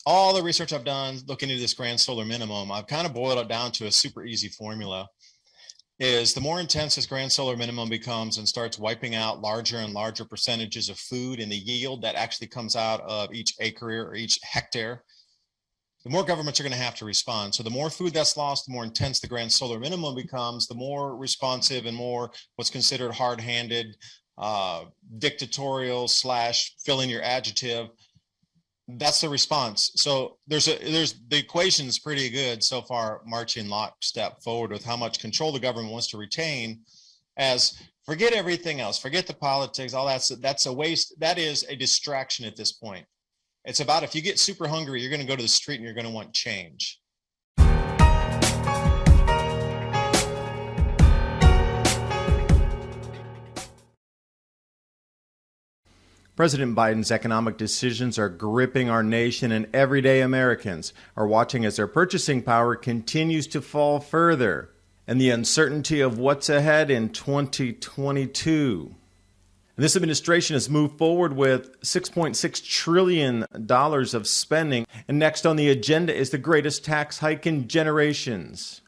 all the research I've done looking into this grand solar minimum, I've kind of boiled it down to a super easy formula. Is the more intense this grand solar minimum becomes and starts wiping out larger and larger percentages of food and the yield that actually comes out of each acre or each hectare, the more governments are going to have to respond. So the more food that's lost, the more intense the grand solar minimum becomes, the more responsive and more what's considered hard-handed, dictatorial / filling your adjective. That's the response. So there's the equation's pretty good so far, marching lockstep forward with how much control the government wants to retain. As forget everything else, forget the politics, all that's a waste. That is a distraction at this point. It's about if you get super hungry, you're going to go to the street and you're going to want change. President Biden's economic decisions are gripping our nation, and everyday Americans are watching as their purchasing power continues to fall further, and the uncertainty of what's ahead in 2022. And this administration has moved forward with $6.6 trillion of spending, and next on the agenda is the greatest tax hike in generations.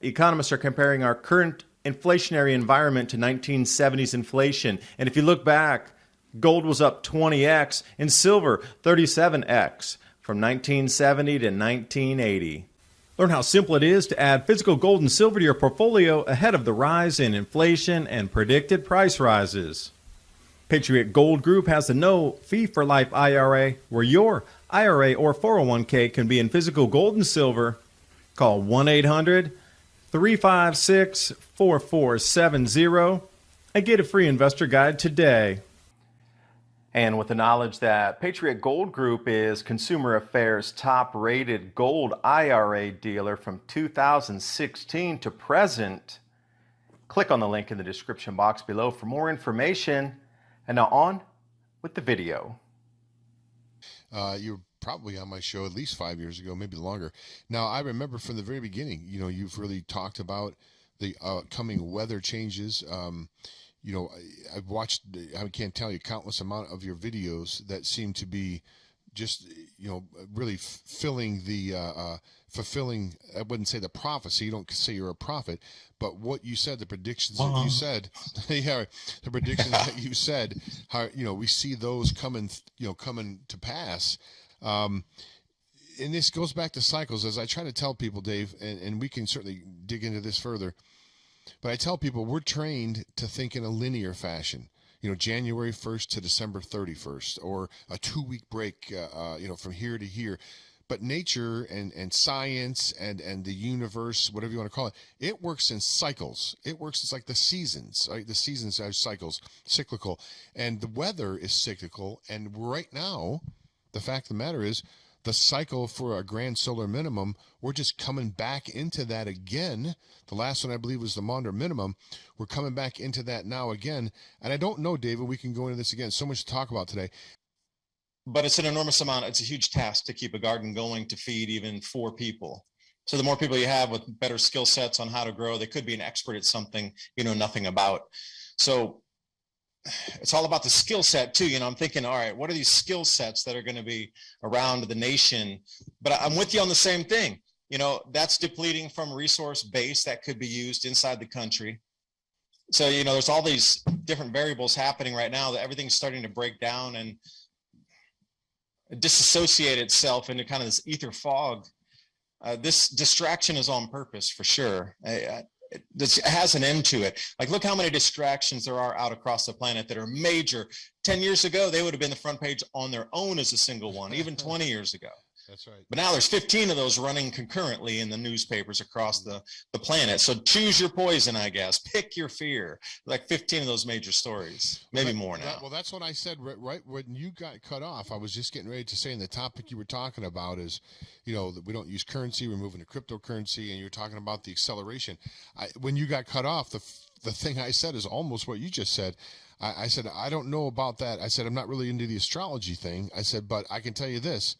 Economists are comparing our current inflationary environment to 1970s inflation, and if you look back, gold was up 20x and silver 37x from 1970 to 1980. Learn how simple it is to add physical gold and silver to your portfolio ahead of the rise in inflation and predicted price rises. Patriot Gold Group has a no-fee-for-life IRA where your IRA or 401k can be in physical gold and silver. Call 1-800-356-4470 and get a free investor guide today. And with the knowledge that Patriot Gold Group is Consumer Affairs' top-rated gold IRA dealer from 2016 to present, click on the link in the description box below for more information. And now on with the video. You're probably on my show at least 5 years ago, maybe longer. Now, I remember from the very beginning, you've really talked about the coming weather changes. I've watched, I can't tell you, countless amount of your videos that seem to be just, really fulfilling, I wouldn't say the prophecy, you don't say you're a prophet, but what you said, the predictions that you said, yeah, the predictions that you said, how, we see those coming to pass. And this goes back to cycles, as I try to tell people, Dave, and we can certainly dig into this further. But I tell people we're trained to think in a linear fashion, January 1st to December 31st, or a 2-week break, from here to here. But nature and science and the universe, whatever you want to call it, it works in cycles. It's like the seasons, right? The seasons are cycles, cyclical. And the weather is cyclical. And right now, the fact of the matter is, the cycle for a grand solar minimum, we're just coming back into that again. The last one, I believe, was the Maunder minimum. We're coming back into that now again. And I don't know, David, we can go into this again. So much to talk about today. But it's an enormous amount. It's a huge task to keep a garden going to feed even 4 people. So the more people you have with better skill sets on how to grow, they could be an expert at something you know nothing about. So it's all about the skill set too. I'm thinking, all right, what are these skill sets that are going to be around the nation? But I'm with you on the same thing. That's depleting from resource base that could be used inside the country. So, there's all these different variables happening right now that everything's starting to break down and disassociate itself into kind of this ether fog. This distraction is on purpose for sure. This has an end to it. Like, look how many distractions there are out across the planet that are major. 10 years ago, they would have been the front page on their own as a single one, even 20 years ago. That's right. But now there's 15 of those running concurrently in the newspapers across the planet. So choose your poison, I guess. Pick your fear. Like 15 of those major stories, maybe more now. Well, that's what I said right when you got cut off. I was just getting ready to say, and the topic you were talking about is, that we don't use currency, we're moving to cryptocurrency, and you're talking about the acceleration. When you got cut off, the thing I said is almost what you just said. I said, I don't know about that. I said, I'm not really into the astrology thing. I said, but I can tell you this.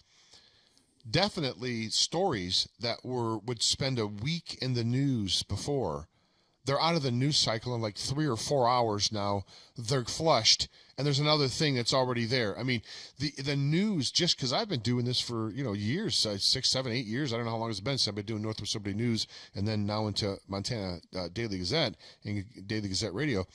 Definitely stories that would spend a week in the news before they're out of the news cycle in like 3 or 4 hours now. They're flushed, and there's another thing that's already there. I mean, the news, just because I've been doing this for, years, 6, 7, 8 years. I don't know how long it's been since I've been doing Northwest Celebrity News, and then now into Montana Daily Gazette and Daily Gazette Radio.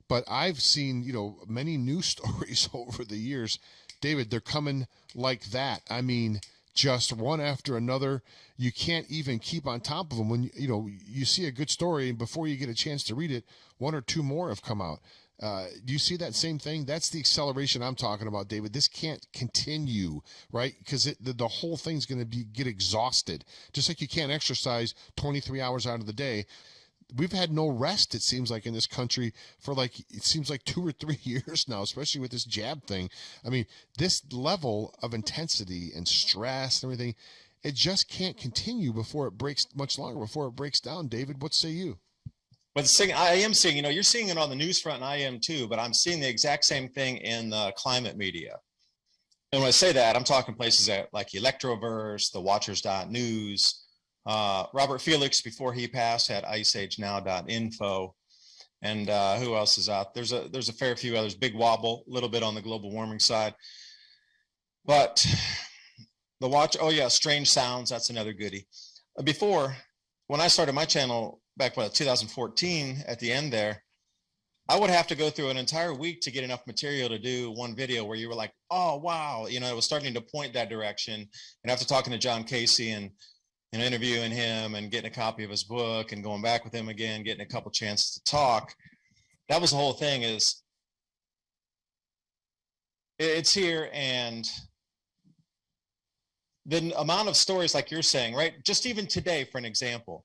But I've seen, many news stories over the years. David, they're coming like that. I mean, just one after another. You can't even keep on top of them. When you see a good story, and before you get a chance to read it, 1 or 2 more have come out. Do you see that same thing? That's the acceleration I'm talking about, David. This can't continue, right? Because the whole thing's going to get exhausted. Just like you can't exercise 23 hours out of the day. We've had no rest, it seems like, in this country for it seems like 2 or 3 years now, especially with this jab thing. I mean, this level of intensity and stress and everything, it just can't continue before it breaks down. David, what say you? But I am seeing, you're seeing it on the news front, and I am too, but I'm seeing the exact same thing in the climate media. And when I say that, I'm talking places like Electroverse, the Watchers.news, Robert Felix, before he passed, had iceagenow.info, and who else is out? There's a fair few others. Big Wobble, a little bit on the global warming side, but Strange Sounds, that's another goodie. Before, when I started my channel back in 2014, at the end there, I would have to go through an entire week to get enough material to do one video where you were like, oh wow, it was starting to point that direction. And after talking to John Casey and interviewing him and getting a copy of his book and going back with him again, getting a couple chances to talk, that was the whole thing. Is it's here. And the amount of stories like you're saying, right? Just even today, for an example,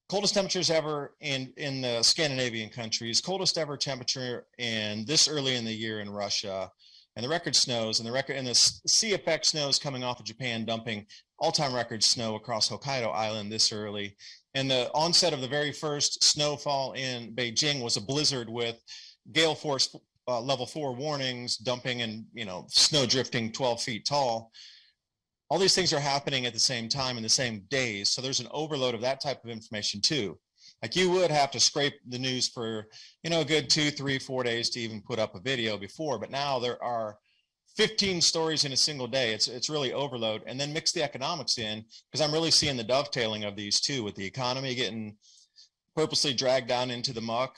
coldest temperatures ever in the Scandinavian countries, coldest ever temperature in this early in the year in Russia, and the record snows and the sea effect snows coming off of Japan, dumping all-time record snow across Hokkaido Island this early. And the onset of the very first snowfall in Beijing was a blizzard with gale force level 4 warnings, dumping and snow drifting 12 feet tall. All these things are happening at the same time in the same days. So there's an overload of that type of information too. Like you would have to scrape the news for, a good 2, 3, 4 days to even put up a video before. But now there are 15 stories in a single day. It's really overload. And then mix the economics in, because I'm really seeing the dovetailing of these two, with the economy getting purposely dragged down into the muck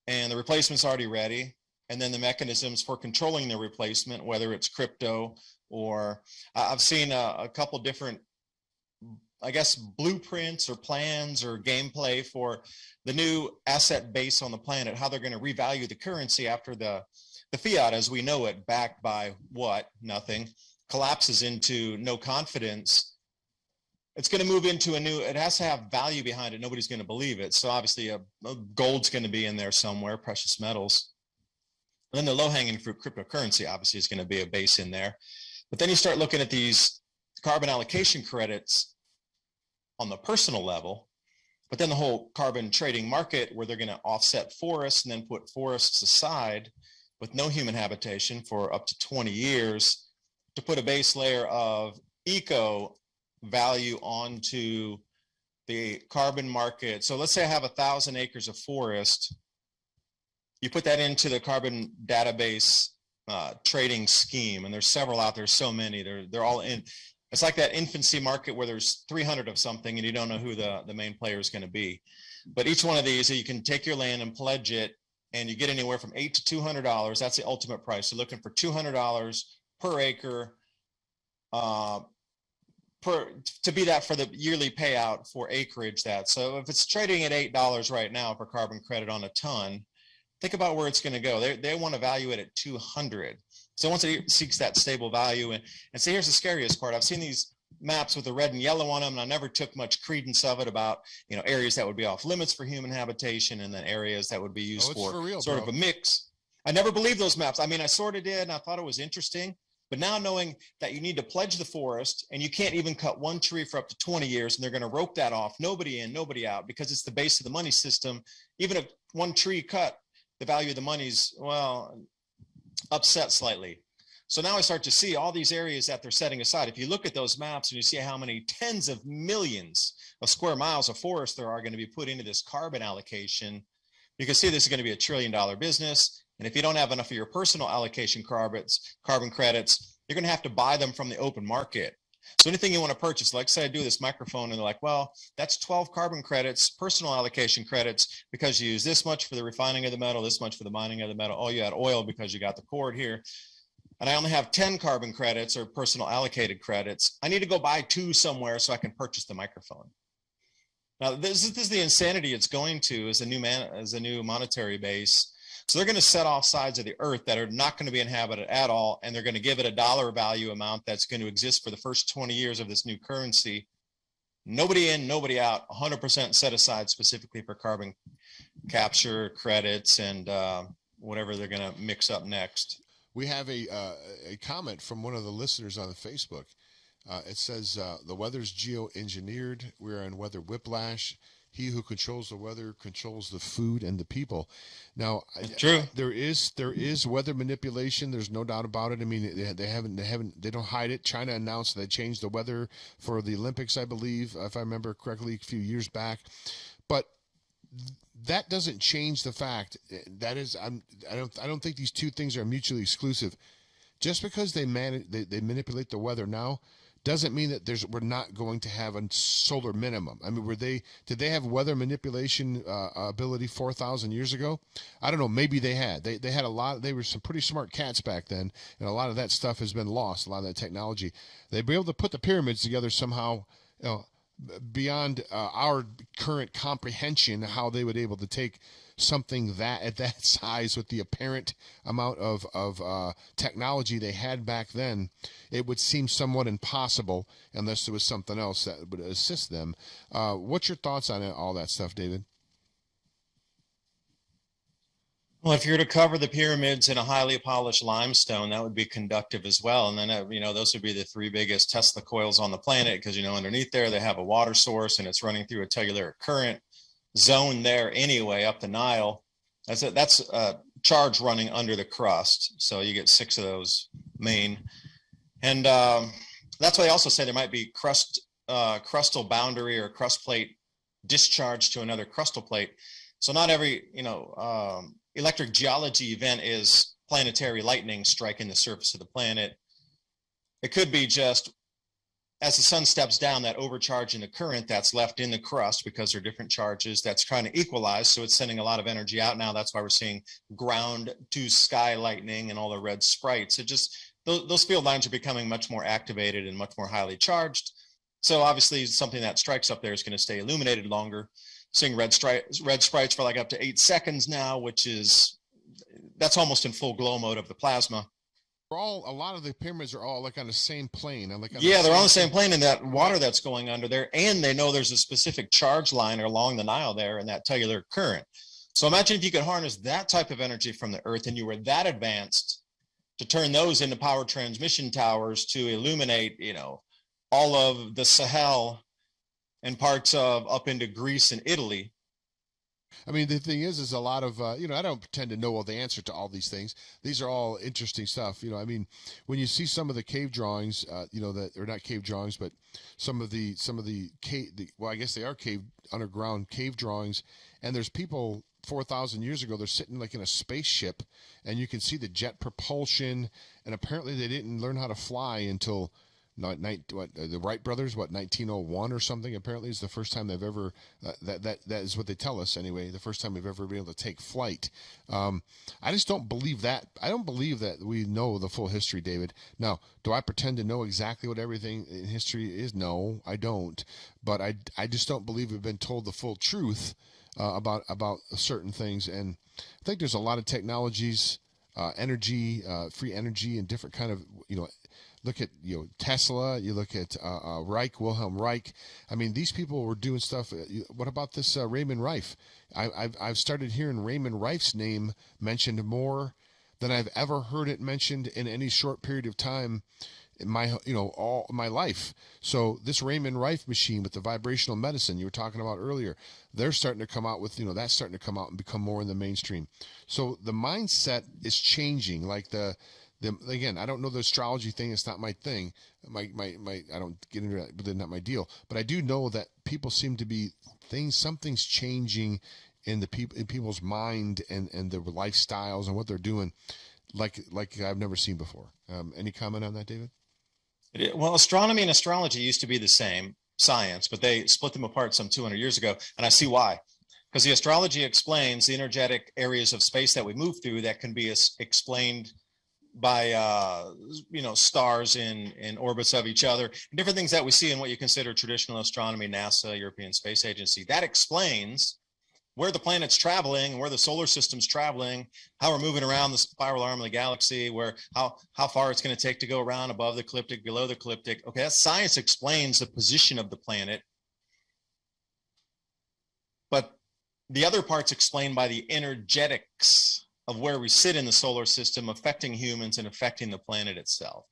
and the replacement's already ready. And then the mechanisms for controlling the replacement, whether it's crypto or I've seen a couple different, I guess, blueprints or plans or gameplay for the new asset base on the planet, how they're going to revalue the currency after the fiat as we know it, backed by what? Nothing, collapses into no confidence. It's going to move into it has to have value behind it. Nobody's going to believe it. So obviously gold's going to be in there somewhere, precious metals. And then the low-hanging fruit cryptocurrency obviously is going to be a base in there. But then you start looking at these carbon allocation credits on the personal level, but then the whole carbon trading market where they're going to offset forests and then put forests aside with no human habitation for up to 20 years to put a base layer of eco value onto the carbon market. So let's say I have 1,000 acres of forest. You put that into the carbon database trading scheme, and there's several out there, so many. They're all in. It's like that infancy market where there's 300 of something and you don't know who the main player is going to be. But each one of these, you can take your land and pledge it, and you get anywhere from $800 to $200. That's the ultimate price. You're looking for $200 per acre to be that for the yearly payout for acreage. So if it's trading at $8 right now for carbon credit on a ton, think about where it's going to go. They want to value it at 200. So once it seeks that stable value, and see, here's the scariest part. I've seen these maps with the red and yellow on them, and I never took much credence of it about, areas that would be off limits for human habitation, and then areas that would be used for real, sort of a mix. I never believed those maps. I mean, I sort of did, and I thought it was interesting. But now knowing that you need to pledge the forest, and you can't even cut one tree for up to 20 years, and they're going to rope that off, nobody in, nobody out, because it's the base of the money system. Even if one tree cut, the value of the money's, upset slightly. So now I start to see all these areas that they're setting aside. If you look at those maps and you see how many tens of millions of square miles of forest there are going to be put into this carbon allocation, you can see this is going to be $1 trillion business. And if you don't have enough of your personal allocation carbon credits, you're going to have to buy them from the open market. So anything you want to purchase, like say I do this microphone and they're like, well, that's 12 carbon credits, personal allocation credits, because you use this much for the refining of the metal, this much for the mining of the metal. Oh, you had oil because you got the cord here. And I only have 10 carbon credits or personal allocated credits. I need to go buy 2 somewhere so I can purchase the microphone. Now, this is the insanity it's going to as a new monetary base. So they're going to set off sides of the earth that are not going to be inhabited at all, and they're going to give it a dollar value amount that's going to exist for the first 20 years of this new currency. Nobody in, nobody out, 100% set aside specifically for carbon capture credits and whatever they're going to mix up next. We have a comment from one of the listeners on the Facebook. It says, the weather's geoengineered. We're in weather whiplash. He who controls the weather controls the food and the people. Now, true. There is weather manipulation. There's no doubt about it. I mean, they don't hide it. China announced they changed the weather for the Olympics, I believe, if I remember correctly, a few years back. But that doesn't change the fact that is, I don't think these two things are mutually exclusive. Just because they manipulate the weather now doesn't mean that we're not going to have a solar minimum. I mean, did they have weather manipulation ability 4,000 years ago? I don't know. Maybe they had. They had a lot. They were some pretty smart cats back then, and a lot of that stuff has been lost. A lot of that technology. They'd be able to put the pyramids together somehow, beyond our current comprehension. How they would able to take something at that size with the apparent amount of technology they had back then, it would seem somewhat impossible unless there was something else that would assist them. What's your thoughts on all that stuff, David? Well, if you're to cover the pyramids in a highly polished limestone, that would be conductive as well. And then, those would be the 3 biggest Tesla coils on the planet, because, underneath there, they have a water source and it's running through a telluric current zone there anyway, up the Nile. That's a charge running under the crust. So you get 6 of those main. And that's why they also say there might be crustal boundary or crust plate discharge to another crustal plate. So not every, electric geology event is planetary lightning striking the surface of the planet. It could be just as the sun steps down, that overcharge in the current that's left in the crust, because they're different charges, that's trying to equalize. So it's sending a lot of energy out now. That's why we're seeing ground to sky lightning and all the red sprites. It just, those field lines are becoming much more activated and much more highly charged. So obviously something that strikes up there is going to stay illuminated longer. Seeing red sprites for like up to 8 seconds now, that's almost in full glow mode of the plasma. A lot of the pyramids are all like on the same plane. They're on the same plane in that water that's going under there, and they know there's a specific charge line along the Nile there in that telluric current. So imagine if you could harness that type of energy from the Earth, and you were that advanced to turn those into power transmission towers to illuminate, all of the Sahel and parts of up into Greece and Italy. I mean, the thing is a lot of, I don't pretend to know all the answer to all these things. These are all interesting stuff. I mean, when you see some of the cave drawings, that are not cave drawings, but some of the cave, well, I guess they are underground cave drawings. And there's people 4,000 years ago, they're sitting like in a spaceship, and you can see the jet propulsion. And apparently they didn't learn how to fly until the Wright brothers, 1901 or something, apparently is the first time they've ever, that is what they tell us anyway, the first time we've ever been able to take flight. I just don't believe that. I don't believe that we know the full history, David. Now, do I pretend to know exactly what everything in history is? No, I don't. But I just don't believe we've been told the full truth about certain things. And I think there's a lot of technologies, energy, free energy, and different kind of, look at Tesla. You look at Wilhelm Reich. I mean, these people were doing stuff. What about this Raymond Reif? I've started hearing Raymond Reif's name mentioned more than I've ever heard it mentioned in any short period of time in my all my life. So this Raymond Reif machine with the vibrational medicine you were talking about earlier, they're starting to come out with that's starting to come out and become more in the mainstream. So the mindset is changing. Like the Again, I don't know the astrology thing. It's not my thing. I don't get into that, but they're not my deal. But I do know that people seem to be something's changing in people's mind and their lifestyles and what they're doing, like I've never seen before. Any comment on that, David? Well, astronomy and astrology used to be the same science, but they split them apart some 200 years ago. And I see why. Because the astrology explains the energetic areas of space that we move through that can be explained by stars in orbits of each other, and different things that we see in what you consider traditional astronomy, NASA, European Space Agency. That explains where the planet's traveling, where the solar system's traveling, how we're moving around the spiral arm of the galaxy, how far it's going to take to go around above the ecliptic, below the ecliptic. Okay, that science explains the position of the planet, but the other part's explained by the energetics of where we sit in the solar system, affecting humans and affecting the planet itself.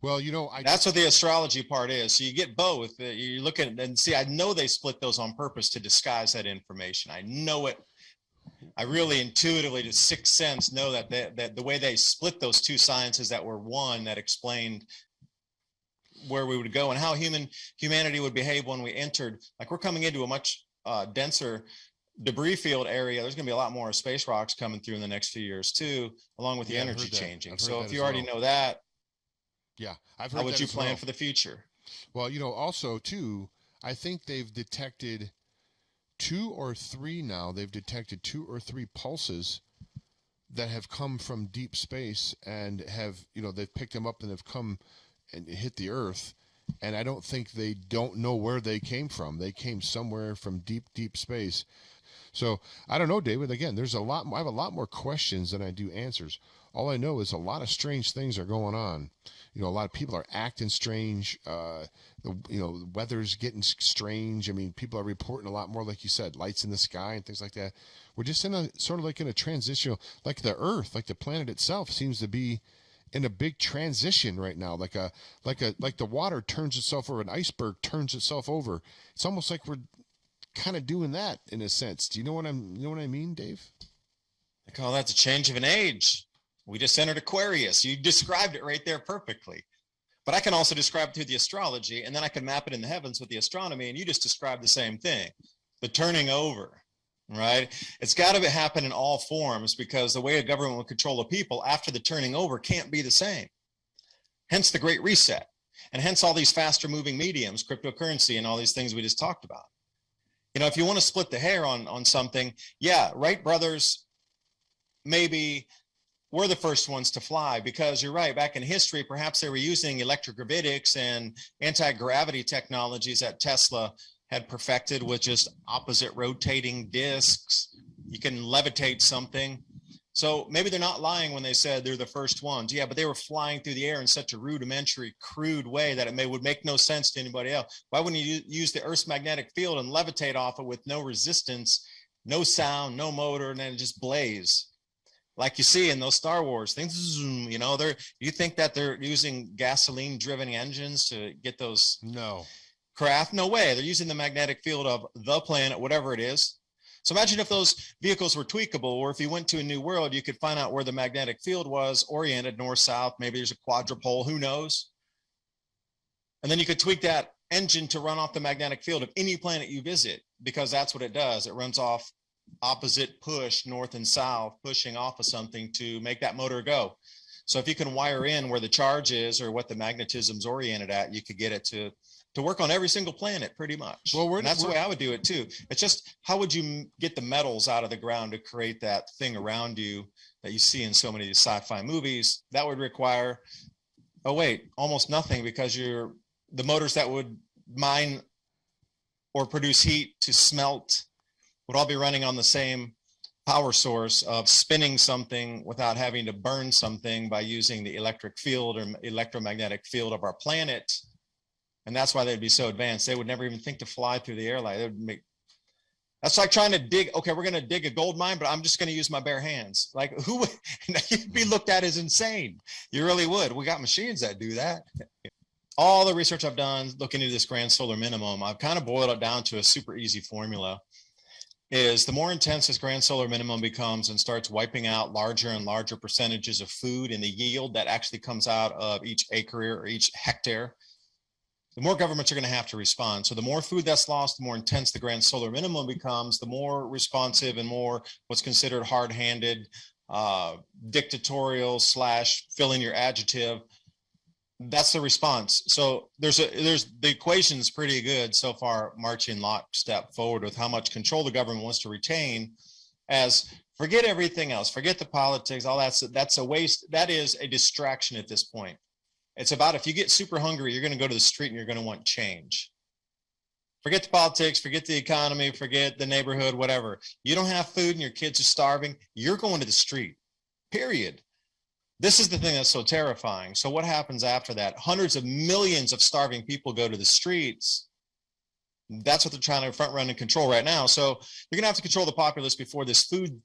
Well, that's what the astrology part is. So you get both. You look at it and see, I know they split those on purpose to disguise that information. I know it. I really intuitively, to sixth sense, know that the way they split those two sciences that were one, that explained where we would go and how humanity would behave when we entered. Like, we're coming into a much denser debris field area. There's going to be a lot more space rocks coming through in the next few years too, along with the energy changing. So if you already know that, yeah, I've heard how would you plan for the future? Well, also too, I think they've detected 2 or 3 now. They've detected 2 or 3 pulses that have come from deep space and have, they've picked them up and have come and hit the Earth. And I don't think they don't know where they came from. They came somewhere from deep, deep space. So I don't know, David. Again, I have a lot more questions than I do answers. All I know is a lot of strange things are going on. A lot of people are acting strange. The weather's getting strange. I mean, people are reporting a lot more, like you said, lights in the sky and things like that. We're just in a sort of like in a transition, like the Earth, like the planet itself seems to be in a big transition right now, like the water turns itself over, an iceberg turns itself over. It's almost like we're kind of doing that in a sense. Do you know what I mean, Dave? I call that the change of an age. We just entered Aquarius. You described it right there perfectly. But I can also describe it through the astrology, and then I can map it in the heavens with the astronomy, and you just described the same thing, the turning over. Right? It's got to happen in all forms, because the way a government will control the people after the turning over can't be the same. Hence the Great Reset, and hence all these faster moving mediums, cryptocurrency, and all these things we just talked about. If you want to split the hair on something, yeah, Wright brothers maybe were the first ones to fly, because you're right, back in history, perhaps they were using electrogravitics and anti-gravity technologies that Tesla had perfected with just opposite rotating discs. You can levitate something. So maybe they're not lying when they said they're the first ones. Yeah, but they were flying through the air in such a rudimentary, crude way that it would make no sense to anybody else. Why wouldn't you use the Earth's magnetic field and levitate off it with no resistance, no sound, no motor, and then just blaze? Like you see in those Star Wars things, you think that they're using gasoline-driven engines to get those? No. Craft? No way. They're using the magnetic field of the planet, whatever it is. So imagine if those vehicles were tweakable, or if you went to a new world, you could find out where the magnetic field was oriented, north, south. Maybe there's a quadrupole, who knows? And then you could tweak that engine to run off the magnetic field of any planet you visit, because that's what it does. It runs off opposite push, north and south, pushing off of something to make that motor go. So if you can wire in where the charge is or what the magnetism's oriented at, you could get it to work on every single planet pretty much. Well, and that's the way I would do it too. It's just, how would you get the metals out of the ground to create that thing around you that you see in so many of these sci-fi movies? That would require, almost nothing, because the motors that would mine or produce heat to smelt would all be running on the same power source of spinning something without having to burn something by using the electric field or electromagnetic field of our planet. And that's why they'd be so advanced. They would never even think to fly through the air. That's like trying to dig. Okay, we're going to dig a gold mine, but I'm just going to use my bare hands. Like, who would you'd be looked at as insane? You really would. We got machines that do that. All the research I've done looking into this grand solar minimum, I've kind of boiled it down to a super easy formula. is the more intense this grand solar minimum becomes and starts wiping out larger and larger percentages of food and the yield that actually comes out of each acre or each hectare, the more governments are going to have to respond. So the more food that's lost, the more intense the grand solar minimum becomes, the more responsive and more what's considered hard-handed, dictatorial / fill in your adjective. That's the response. So there's the equation's pretty good so far, marching lockstep forward with how much control the government wants to retain. As forget everything else, forget the politics, all that's a waste. That is a distraction at this point. It's about, if you get super hungry, you're going to go to the street and you're going to want change. Forget the politics, forget the economy, forget the neighborhood, whatever. You don't have food and your kids are starving, you're going to the street, period. This is the thing that's so terrifying. So what happens after that? Hundreds of millions of starving people go to the streets. That's what they're trying to front run and control right now. So you're going to have to control the populace before this food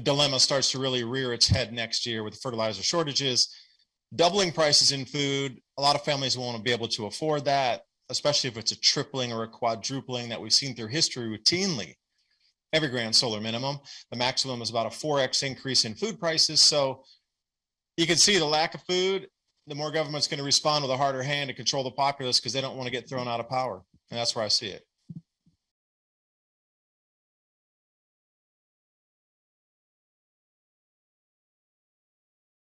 dilemma starts to really rear its head next year with fertilizer shortages, doubling prices in food. A lot of families won't be able to afford that, especially if it's a tripling or a quadrupling that we've seen through history routinely. Every grand solar minimum, the maximum is about a 4x increase in food prices. So you can see the lack of food, the more government's going to respond with a harder hand to control the populace because they don't want to get thrown out of power. And that's where I see it.